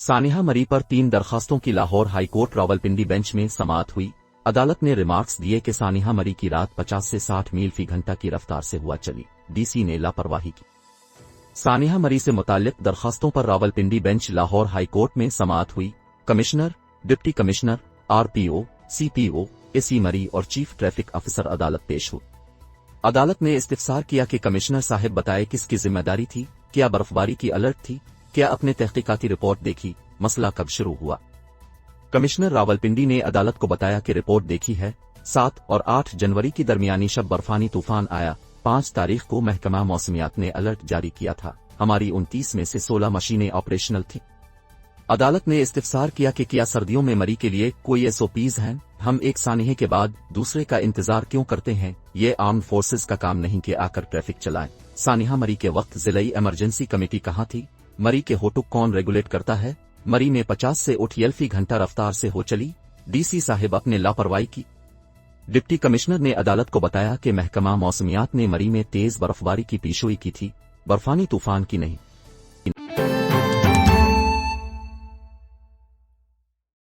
सानिहा मरी पर 3 दरखास्तों की Lahore high court Rawalpindi bench में समाअत हुई। अदालत ने रिमार्क्स दिए कि सानिहा मरी की रात 50 से 60 मील फी घंटा की रफ्तार से हुआ चली, डीसी ने लापरवाही की। सानिहा मरी से मुताल्लिक दरखास्तों पर Rawalpindi bench Lahore high court में समाअत हुई। Commissioner, deputy commissioner, RPO, CPO, AC मरी और चीफ ट्रैफिक अफसर अदालत पेश हुए। अदालत ने इस्तिफसार किया कि कमिश्नर साहब बताए किसकी जिम्मेदारी थी, क्या बर्फबारी की अलर्ट थी, क्या अपने तहकीकाती रिपोर्ट देखी, मसला कब शुरू हुआ। कमिश्नर रावलपिंडी ने अदालत को बताया कि रिपोर्ट देखी है। 7 और 8 जनवरी की दरमियानी शब बर्फानी तूफान आया। 5 तारीख को महकमा मौसमियात ने अलर्ट जारी किया था। हमारी 29 में से 16 मशीनें ऑपरेशनल थीं। अदालत ने इस्तिफसार किया कि क्या सर्दियों में मरी के लिए कोई एसओपीज हैं। हम एक सानिहे के बाद दूसरे का इंतजार क्यों करते हैं। ये आर्म्ड फोर्सेस का काम नहीं कि आकर ट्रैफिक चलाएं। सानिहा मरी के वक्त जिलाई इमरजेंसी कमेटी कहाँ थी। मरी के होटुक कौन रेगुलेट करता है। मरी में 50 से 80 फी घंटा रफ्तार से हो चली, डीसी साहिब अपने लापरवाही की। डिप्टी कमिश्नर ने अदालत को बताया कि महकमा मौसमियात ने मरी में तेज बर्फबारी की पेशगोई की थी, बर्फानी तूफान की नहीं।